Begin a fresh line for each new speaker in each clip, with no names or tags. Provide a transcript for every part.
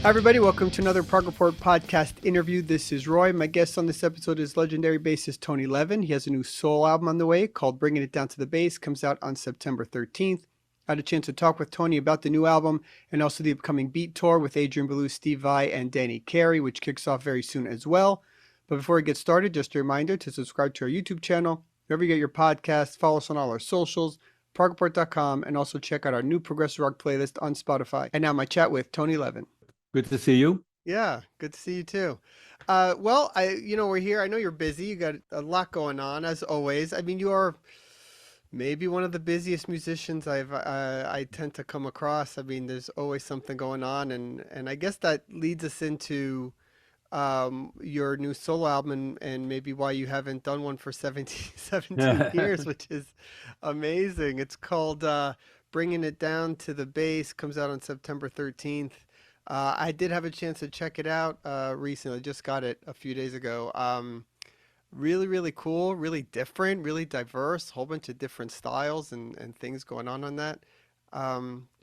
Hi, everybody. Welcome to another Prog Report podcast interview. This is Roy. My guest on this episode is legendary bassist Tony Levin. He has a new solo album on the way called Bringing It Down to the Bass. Comes out on September 13th. I had a chance to talk with Tony about the new album and also the upcoming Beat Tour with Adrian Belew, Steve Vai, and Danny Carey, which kicks off very soon as well. But before we get started, just a reminder to subscribe to our YouTube channel. Wherever you get your podcasts, follow us on all our socials, progreport.com, and also check out our new progressive rock playlist on Spotify. And now my chat with Tony Levin.
Good to see you.
Yeah, good to see you too. We're here. I know you're busy. You got a lot going on, as always. I mean, you are maybe one of the busiest musicians I tend to come across. I mean, there's always something going on, and I guess that leads us into your new solo album and maybe why you haven't done one for 17 years, which is amazing. It's called Bringing It Down to the Bass. Comes out on September 13th. I did have a chance to check it out recently. Just got it a few days ago. Really, really cool, really different, really diverse, whole bunch of different styles and things going on that.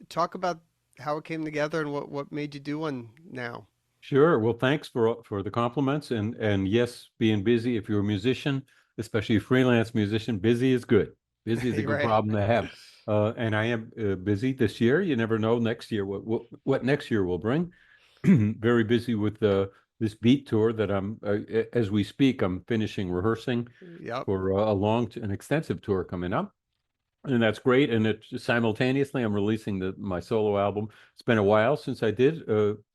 Talk about how it came together and what made you do one now.
Sure. Well, thanks for the compliments. And yes, being busy, if you're a musician, especially a freelance musician, busy is good. Busy is a good
Right.
problem to have. And I am busy this year. You never know next year what next year will bring. Very busy with this Beat Tour that as we speak, I'm finishing rehearsing
Yep.
for an extensive tour coming up. And that's great. And simultaneously, I'm releasing my solo album. It's been a while since I did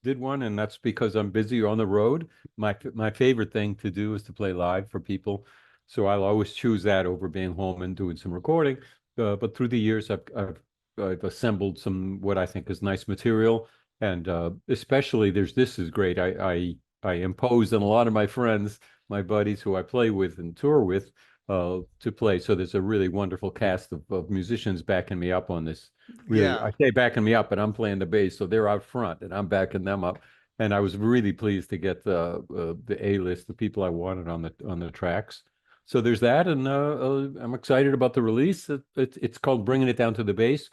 one, and that's because I'm busy on the road. My favorite thing to do is to play live for people, so I'll always choose that over being home and doing some recording. But through the years, I've assembled some what I think is nice material, and especially this is great. I imposed on a lot of my friends, my buddies who I play with and tour with to play. So there's a really wonderful cast of musicians backing me up on this. Really,
Yeah.
I say backing me up, but I'm playing the bass, so they're out front and I'm backing them up. And I was really pleased to get the A-list, the people I wanted on the tracks. So there's that, and I'm excited about the release. It's called Bringing It Down to the Bass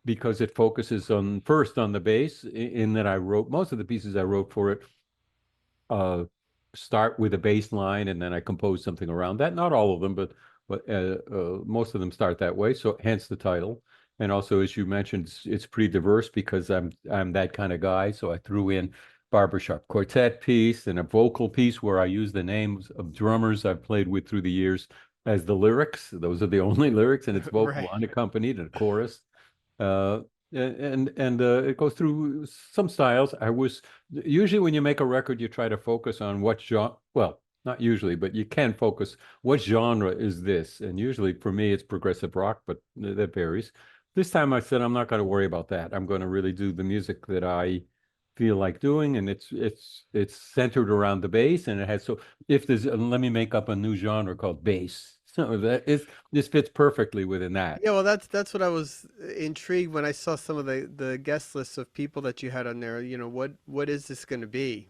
because it focuses first on the bass. In that I wrote most of the pieces I wrote for it. Start with a bass line and then I compose something around that. Not all of them, but most of them start that way. So hence the title. And also, as you mentioned, it's pretty diverse because I'm that kind of guy. So I threw in barbershop quartet piece and a vocal piece where I use the names of drummers I've played with through the years as the lyrics. Those are the only lyrics, and it's vocal
Right.
unaccompanied and a chorus. Uh, and it goes through some styles. Usually when you make a record, you try to focus on what genre. Well, not usually, but you can focus what genre is this. And usually for me, it's progressive rock, but that varies. This time I said I'm not going to worry about that. I'm going to really do the music that I feel like doing, and it's centered around the bass, and it has if there's let me make up a new genre called bass. So this fits perfectly within that.
Yeah, well, that's what I was intrigued when I saw some of the guest lists of people that you had on there. What is this going to be?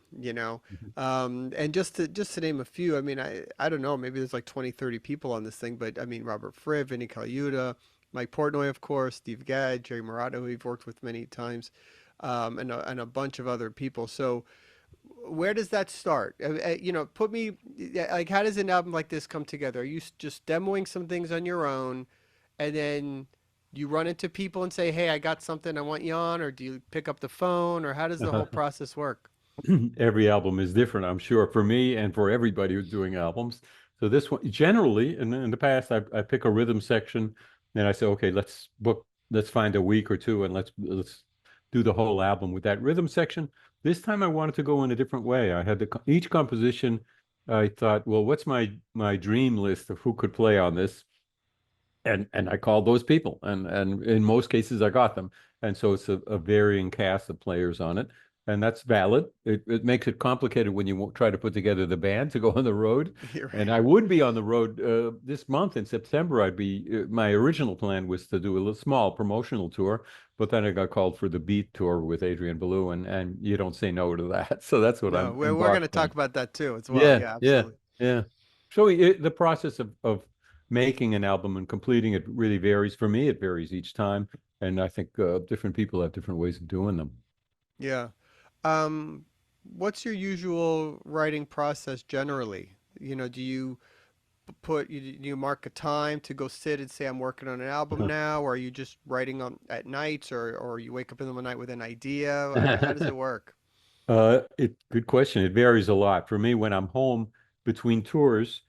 And just to name a few. I mean, I don't know. Maybe there's like 20, 30 people on this thing, but I mean, Robert Fripp, Vinny Colaiuta, Mike Portnoy, of course, Steve Gadd, Jerry Morato, who we've worked with many times, and a bunch of other people. So where does that start? Put me like, how does an album like this come together? Are you just demoing some things on your own, and then you run into people and say, "Hey, I got something I want you on," or do you pick up the phone, or how does the whole process work?
Every album is different, I'm sure, for me and for everybody who's doing albums. So this one, generally, in the past, I pick a rhythm section and I say, okay, let's find a week or two and let's do the whole album with that rhythm section. This time I wanted to go in a different way. I had each composition. I thought, well, what's my dream list of who could play on this? And I called those people, and in most cases I got them. And so it's a varying cast of players on it, and that's valid. It makes it complicated when you try to put together the band to go on the road.
You're
And
right.
I would be on the road this month in September. My original plan was to do a little small promotional tour, but then I got called for the Beat Tour with Adrian Belew, and you don't say no to that. So that's what
No,
I'm
we're going to
embarked on.
talk about that too as well.
Yeah,
Yeah,
yeah,
absolutely.
yeah. So the process of making an album and completing it really varies. For me, it varies each time, and I think different people have different ways of doing them.
Yeah. Um, what's your usual writing process generally? Do you do you mark a time to go sit and say I'm working on an album now, or are you just writing on at nights, or you wake up in the night with an idea? How does it work?
Good question. It varies a lot. For me, when I'm home between tours,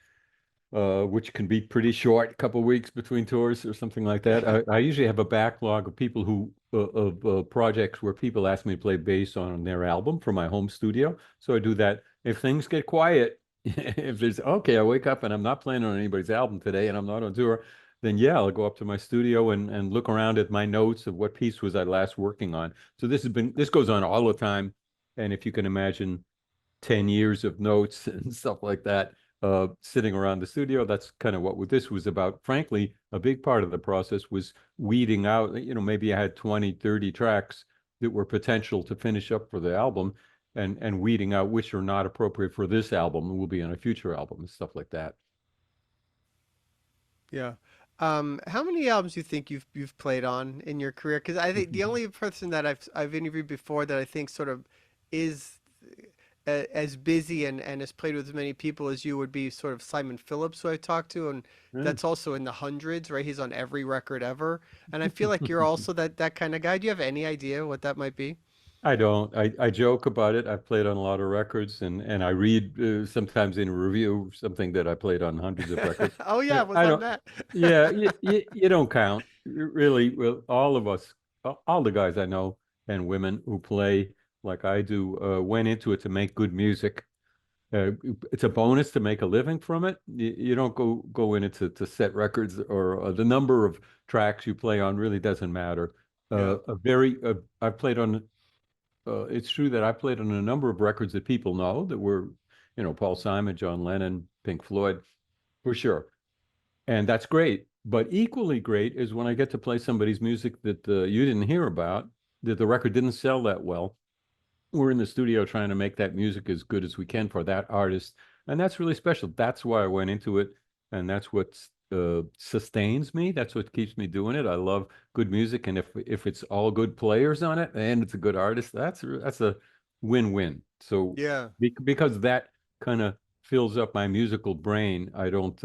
which can be pretty short, a couple of weeks between tours or something like that. I usually have a backlog of people who of projects where people ask me to play bass on their album for my home studio. So I do that. If things get quiet, if there's okay, I wake up and I'm not playing on anybody's album today and I'm not on tour, then yeah, I'll go up to my studio and look around at my notes of what piece was I last working on. So this goes on all the time. And if you can imagine 10 years of notes and stuff like that sitting around the studio. That's kind of what this was about. Frankly, a big part of the process was weeding out, maybe I had 20, 30 tracks that were potential to finish up for the album and weeding out which are not appropriate for this album and will be on a future album and stuff like that.
Yeah. How many albums do you think you've played on in your career? Because I think the only person that I've interviewed before that I think sort of is as busy and has played with as many people as you would be sort of Simon Phillips, who I talked to, and
Yeah.
that's also in the hundreds, right? He's on every record ever, and I feel like you're also that kind of guy. Do you have any idea what that might be?
I don't. I joke about it. I've played on a lot of records, and I read sometimes in a review something that I played on hundreds of records.
Oh yeah, I was
I
on
don't.
that.
Yeah, you don't count. Really, well, all of us, all the guys I know and women who play like I do, went into it to make good music. It's a bonus to make a living from it. You don't go in it to set records or the number of tracks you play on really doesn't matter.
Yeah.
I've played on it's true that I played on a number of records that people know that were, Paul Simon, John Lennon, Pink Floyd, for sure. And that's great. But equally great is when I get to play somebody's music that you didn't hear about, that the record didn't sell that well. We're in the studio trying to make that music as good as we can for that artist. And that's really special. That's why I went into it. And that's what sustains me. That's what keeps me doing it. I love good music. And if it's all good players on it and it's a good artist, that's a win-win. So
Yeah.
because that kind of fills up my musical brain, I don't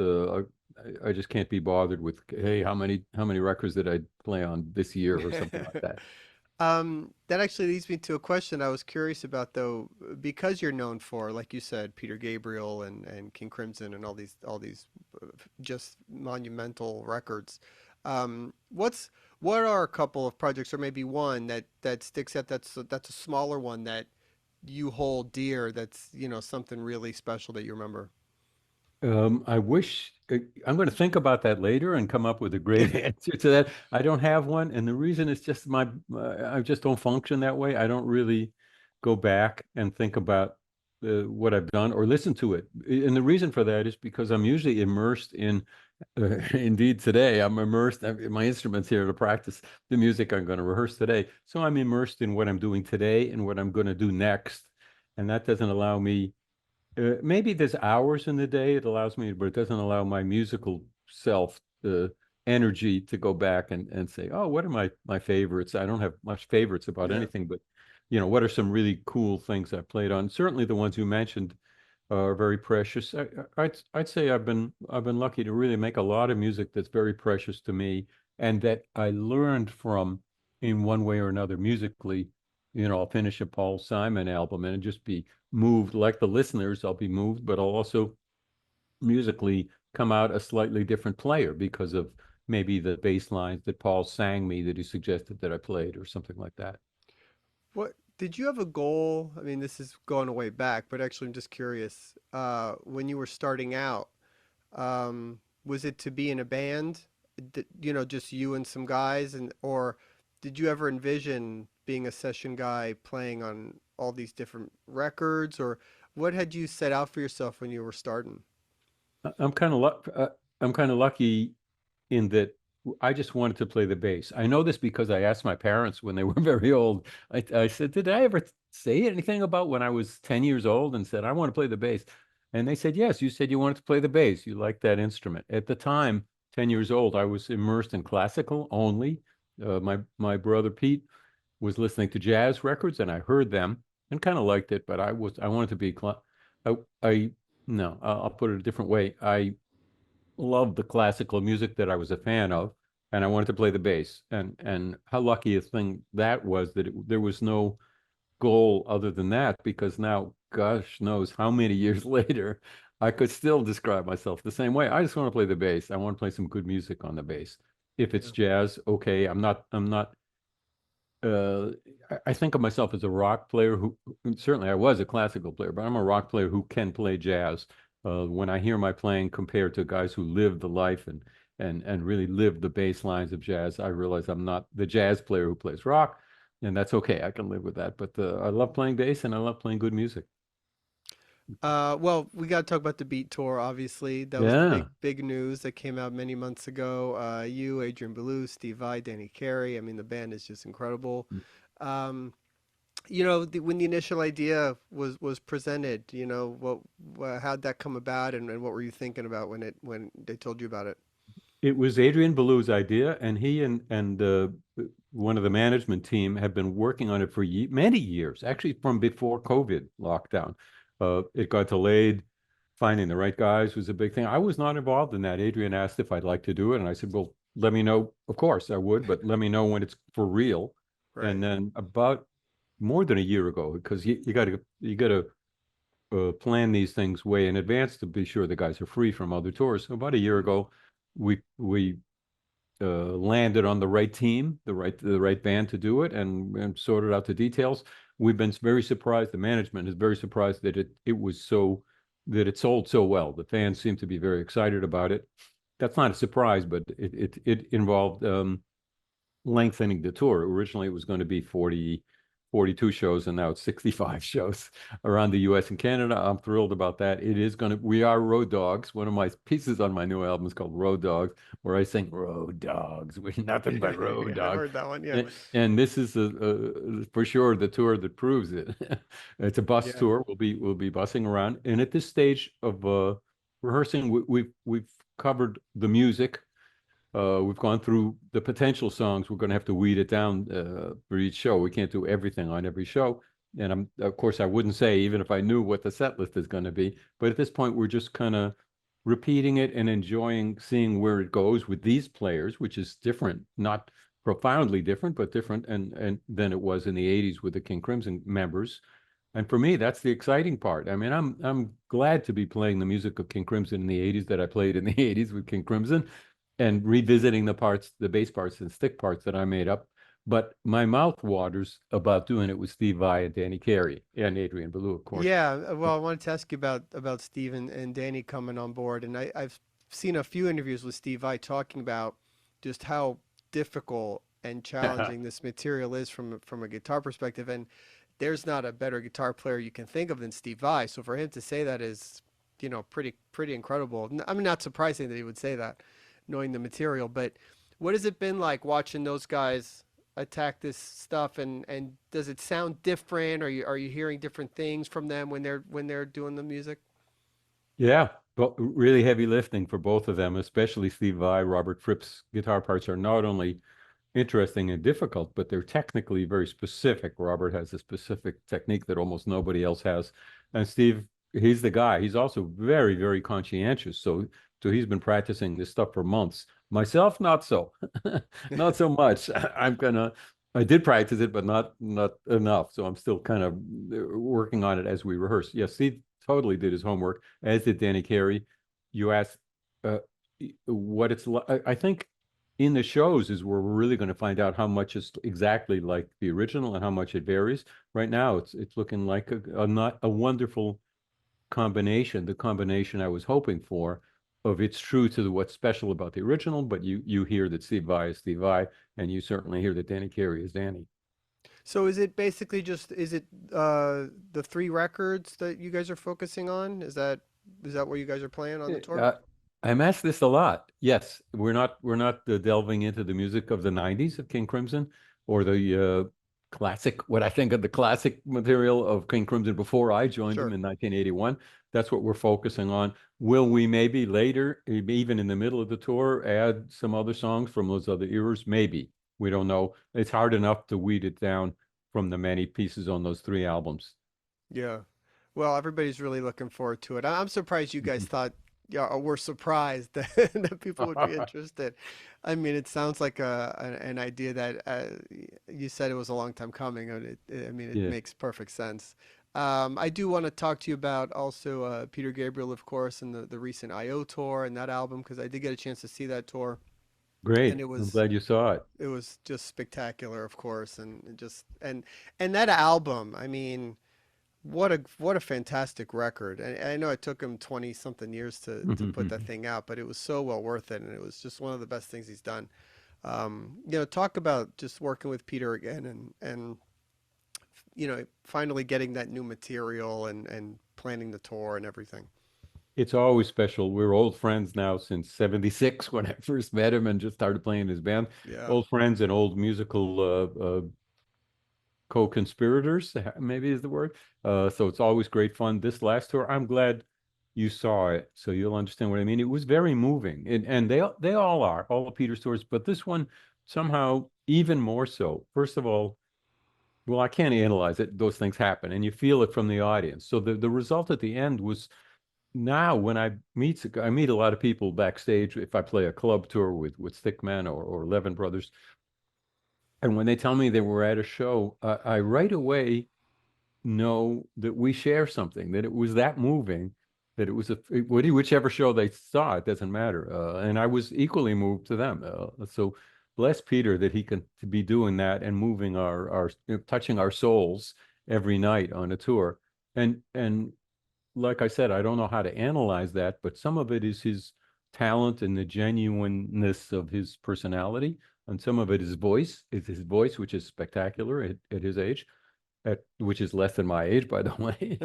I just can't be bothered with, hey, how many records did I play on this year or something like that.
That actually leads me to a question I was curious about though, because you're known for, like you said, Peter Gabriel and King Crimson and all these just monumental records. What are a couple of projects or maybe one that sticks out that's a smaller one that you hold dear that's, something really special that you remember?
I wish I'm going to think about that later and come up with a great answer to that. I don't have one, and the reason is just I just don't function that way. I don't really go back and think about what I've done or listen to it. And the reason for that is because I'm usually immersed in, indeed today, I'm immersed in my instruments here to practice the music I'm going to rehearse today. So I'm immersed in what I'm doing today and what I'm going to do next. And that doesn't allow me maybe there's hours in the day it allows me, but it doesn't allow my musical self energy to go back and say, oh, what are my favorites? I don't have much favorites about
Yeah.
anything, but what are some really cool things I played on? Certainly the ones you mentioned are very precious. I'd say I've been lucky to really make a lot of music that's very precious to me and that I learned from in one way or another musically. I'll finish a Paul Simon album and just be moved like the listeners. I'll be moved, but I'll also musically come out a slightly different player because of maybe the bass lines that Paul sang me that he suggested that I played or something like that.
What did you have a goal? I mean, this is going way back, but actually, I'm just curious. When you were starting out, was it to be in a band? Just you and some guys, or did you ever envision being a session guy playing on all these different records, or what had you set out for yourself when you were starting?
I'm kind of I'm kind of lucky in that I just wanted to play the bass. I know this because I asked my parents when they were very old. I said, "Did I ever say anything about when I was 10 years old and said I want to play the bass?" And they said, "Yes, you said you wanted to play the bass. You liked that instrument." At the time, 10 years old, I was immersed in classical only. My brother Pete was listening to jazz records and I heard them. and kind of liked it, but I wanted to be, I no, I'll put it a different way. I loved the classical music that I was a fan of, and I wanted to play the bass. And how lucky a thing that was that there was no goal other than that, because now, gosh knows how many years later, I could still describe myself the same way. I just want to play the bass. I want to play some good music on the bass. If it's
Yeah.
jazz, okay. I'm not uh, I think of myself as a rock player who certainly I was a classical player, but I'm a rock player who can play jazz. When I hear my playing compared to guys who live the life and really live the bass lines of jazz, I realize I'm not the jazz player who plays rock, and that's okay. I can live with that. But I love playing bass and I love playing good music.
Well, we got to talk about the Beat Tour, obviously. That was the
Yeah.
big news that came out many months ago. You, Adrian Belew, Steve Vai, Danny Carey. I mean, the band is just incredible. Um, when the initial idea was presented, how'd that come about, and what were you thinking about when they told you about it?
It was Adrian Belew's idea, and he and one of the management team have been working on it for many years, actually from before COVID lockdown. It got delayed. Finding the right guys was a big thing. I was not involved in that. Adrian asked if I'd like to do it, and I said, "Well, let me know." Of course, I would, but let me know when it's for real.
Right.
And then about more than a year ago, because you got to plan these things way in advance to be sure the guys are free from other tours. So about a year ago, we landed on the right team, the right band to do it, and sorted out the details. We've been very surprised. The management is very surprised that it sold so well. The fans seem to be very excited about it. That's not a surprise, but it involved lengthening the tour. Originally, it was going to be 42 shows, and now it's 65 shows around the US and Canada. I'm thrilled about that. We are road dogs. One of my pieces on my new album is called Road Dogs, where I sing road dogs. We're nothing but road
Yeah, I've
dogs.
heard that one. Yeah.
And this is for sure the tour that proves it. It's a bus
Yeah.
tour. We'll be busing around. And at this stage of rehearsing, we've covered the music. We've gone through the potential songs. We're going to have to weed it down for each show. We can't do everything on every show. And of course, I wouldn't say even if I knew what the set list is going to be. But at this point, we're just kind of repeating it and enjoying seeing where it goes with these players, which is different, not profoundly different, but different and than it was in the 80s with the King Crimson members. And for me, that's the exciting part. I mean, I'm glad to be playing the music of King Crimson in the 80s that I played in the 80s with King Crimson and revisiting the bass parts and stick parts that I made up. But my mouth waters about doing it with Steve Vai and Danny Carey and Adrian Belew, of course.
Yeah, well, I wanted to ask you about Steve and Danny coming on board, and I've seen a few interviews with Steve Vai talking about just how difficult and challenging this material is from a guitar perspective, and there's not a better guitar player you can think of than Steve Vai. So for him to say that is, pretty incredible. I mean, not surprising that he would say that, knowing the material, but what has it been like watching those guys attack this stuff, and does it sound different? Are you hearing different things from them when they're doing the music?
Yeah, but really heavy lifting for both of them, especially Steve Vai. Robert Fripp's guitar parts are not only interesting and difficult, but they're technically very specific. Robert has a specific technique that almost nobody else has. And Steve, he's the guy. He's also very, very conscientious. So he's been practicing this stuff for months. Myself, not so, not so much. I did practice it, but not enough. So I'm still kind of working on it as we rehearse. Yes, Steve totally did his homework, as did Danny Carey. You asked uh, what it's like. I think in the shows is where we're really going to find out how much is exactly like the original and how much it varies. Right now, it's looking like not a wonderful combination, the combination I was hoping for, of it's true to what's special about the original, but you hear that Steve Vai is Steve Vai, and you certainly hear that Danny Carey is Danny.
So is it basically is it the three records that you guys are focusing on? Is that what you guys are playing on the tour?
Uh, I'm asked this a lot. Yes, we're not delving into the music of the '90s of King Crimson or the classic, what I think of the classic material of King Crimson before I joined them
Sure.
in 1981. That's what we're focusing on. Will we maybe later, even in the middle of the tour, add some other songs from those other eras? Maybe. We don't know. It's hard enough to weed it down from the many pieces on those three albums.
Yeah. Well, everybody's really looking forward to it. I'm surprised you guys thought, yeah, or were surprised that, that people would be interested. I mean, it sounds like an idea that you said it was a long time coming, and I mean, it
Yeah,
makes perfect sense. I do want to talk to you about also Peter Gabriel, of course, and the recent I.O. tour and that album, because I did get a chance to see that tour, and
great. I'm glad you saw it.
it was just spectacular, of course, and just and that album, I mean. What a fantastic record. And I know it took him 20 something years to put that thing out, but it was so well worth it and it was just one of the best things he's done. Talk about just working with Peter again and finally getting that new material and planning the tour and everything.
It's always special. We're old friends now since '76 when I first met him and just started playing his band.
Yeah.
Old friends and old musical co-conspirators, maybe is the word. So it's always great fun. This last tour, I'm glad you saw it, so you'll understand what I mean. It was very moving, and they all are, all of Peter's tours, but this one somehow even more so. First of all, well, I can't analyze it. Those things happen, and you feel it from the audience. So the result at the end was now when I meet a lot of people backstage if I play a club tour with Stickman or Levin Brothers, and when they tell me they were at a show, I right away know that we share something, that it was that moving, that it was whichever show they saw, it doesn't matter. And I was equally moved to them. So bless Peter that he can be doing that and moving touching our souls every night on a tour. And like I said, I don't know how to analyze that, but some of it is his talent and the genuineness of his personality. And some of it is his voice, which is spectacular at his age which is less than my age, by the way.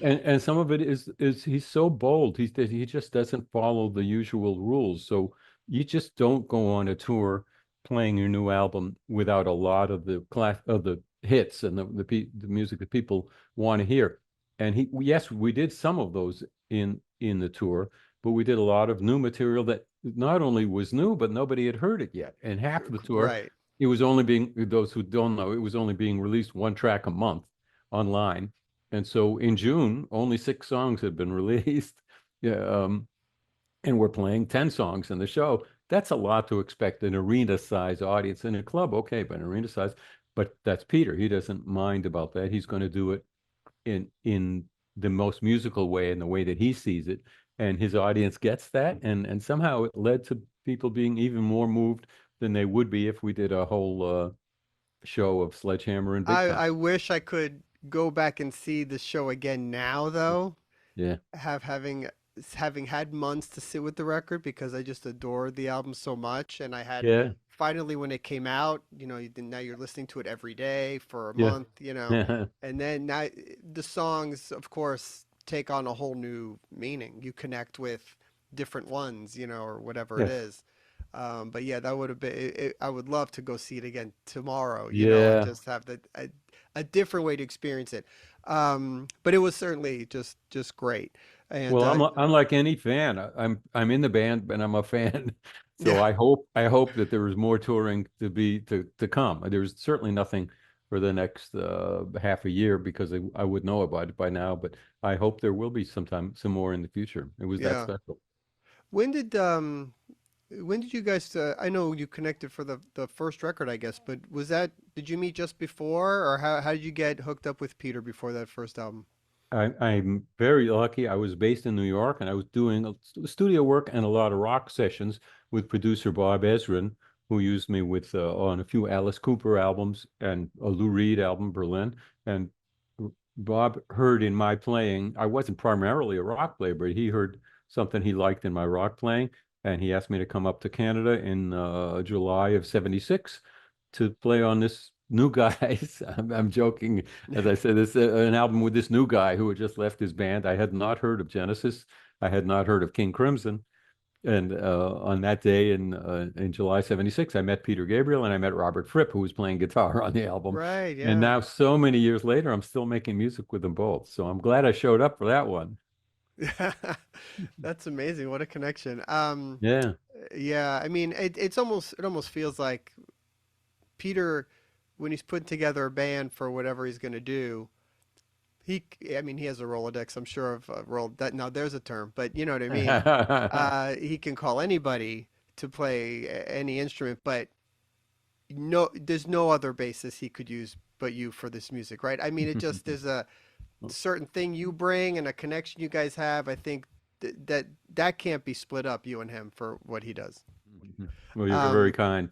And some of it is he's so bold. He just doesn't follow the usual rules. So you just don't go on a tour playing your new album without a lot of the class of the hits and the music that people want to hear. And yes, we did some of those in the tour, but we did a lot of new material that not only was new, but nobody had heard it yet. And half of the tour
Right.
it was only being, those who don't know, it was only being released one track a month online. And so in June, only 6 songs had been released. Yeah, and we're playing 10 songs in the show. That's a lot to expect an arena size audience in a club. Okay, but an arena size. But that's Peter. He doesn't mind about that. He's going to do it in the most musical way, in the way that he sees it. And his audience gets that. And somehow it led to people being even more moved than they would be if we did a whole show of Sledgehammer and Big Time.
I wish I could go back and see the show again now though.
Yeah.
Having had months to sit with the record because I just adored the album so much, and I had
Yeah.
finally when it came out, now you're listening to it every day for a
Yeah.
month,
Yeah.
and then now the songs, of course, take on a whole new meaning. You connect with different ones, or whatever it
Yes.
is. But yeah, that would have been. I would love to go see it again tomorrow, and
Yeah.
just have a different way to experience it. But it was certainly just great. And
Well, I'm like any fan. I'm in the band and I'm a fan. So
yeah,
I hope that there is more touring to come. There's certainly nothing for the next half a year because I would know about it by now, but I hope there will be some more in the future. It was that
yeah.
special.
When did um when did you guys I know you connected for the first record, I guess, but did you meet just before, or how did you get hooked up with Peter before that first album?
I'm very lucky. I was based in New York and I was doing studio work and a lot of rock sessions with producer Bob Ezrin, who used me on a few Alice Cooper albums and a Lou Reed album, Berlin. And Bob heard in my playing, I wasn't primarily a rock player, but he heard something he liked in my rock playing. And he asked me to come up to Canada in July of '76 to play on this new guys. I'm joking as I said, this an album with this new guy who had just left his band. I had not heard of Genesis. I had not heard of King Crimson. And on that day in July '76, I met Peter Gabriel and I met Robert Fripp, who was playing guitar on the album.
Right,
And
yeah.
now, so many years later, I'm still making music with them both. So I'm glad I showed up for that one.
That's amazing. What a connection.
Yeah.
Yeah, I mean, it almost feels like Peter, when he's putting together a band for whatever he's going to do, I mean, he has a Rolodex, I'm sure of that. Now there's a term, but you know what I mean. He can call anybody to play any instrument, but no, there's no other bassist he could use but you for this music, right? I mean, it just there's a certain thing you bring and a connection you guys have. I think that can't be split up, you and him, for what he does.
Well, you're very
Um,
kind.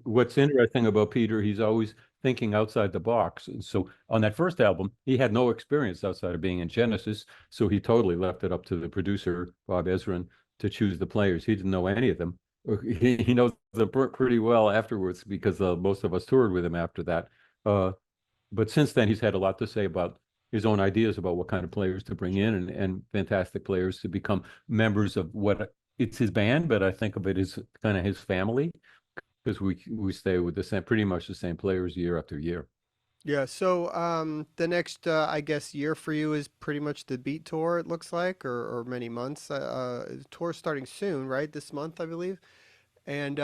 What's interesting about Peter, he's always thinking outside the box. And so on that first album, he had no experience outside of being in Genesis. So he totally left it up to the producer, Bob Ezrin, to choose the players. He didn't know any of them. He knows them pretty well afterwards because most of us toured with him after that. Uh, but since then, he's had a lot to say about his own ideas about what kind of players to bring in and fantastic players to become members of what it's his band, but I think of it as kind of his family because we stay with the same, pretty much the same players year after year.
yeah. So the next, I guess, year for you is pretty much the Beat Tour. It looks like, or many months. Tour starting soon, right? This month, I believe. And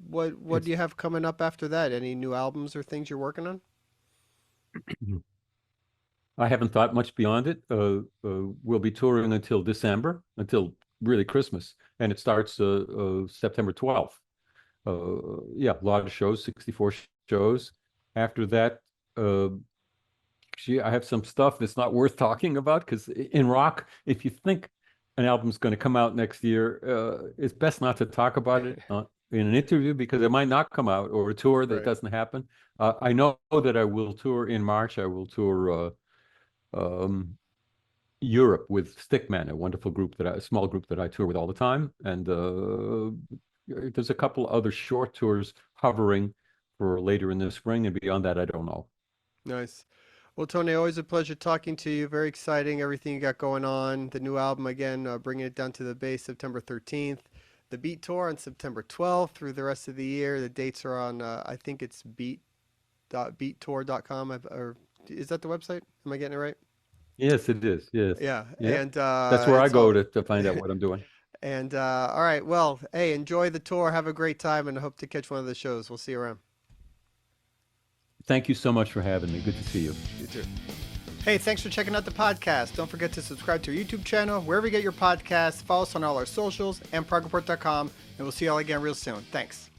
what do
It's
you have coming up after that? Any new albums or things you're working on?
I haven't thought much beyond it. We'll be touring until December, until really Christmas, and it starts September 12th. Yeah, a lot of shows, 64 shows. After that, uh, gee, I have some stuff that's not worth talking about because in rock, if you think an album's going to come out next year, it's best not to talk about it in an interview because it might not come out or a tour that
Right.
doesn't happen. I know that I will tour in March. I will tour um, Europe with Stickman, a small group that I tour with all the time, and there's a couple other short tours hovering for later in the spring, and beyond that, I don't know.
Nice. Well, Tony, always a pleasure talking to you. Very exciting, everything you got going on. The new album, again, bringing it down to the base, September 13th. The Beat Tour on September 12th through the rest of the year. The dates are on, I think it's beattour.com. Or is that the website? Am I getting it right?
Yes, it is. Yes.
Yeah.
Yep.
And
That's where I
it's
go
all.
to find out what I'm doing.
And all right. Well, hey, enjoy the tour. Have a great time, and I hope to catch one of the shows. We'll see you around.
Thank you so much for having me. Good to see you.
You too. Hey, thanks for checking out the podcast. Don't forget to subscribe to our YouTube channel, wherever you get your podcasts. Follow us on all our socials and progreport.com, and we'll see you all again real soon. Thanks.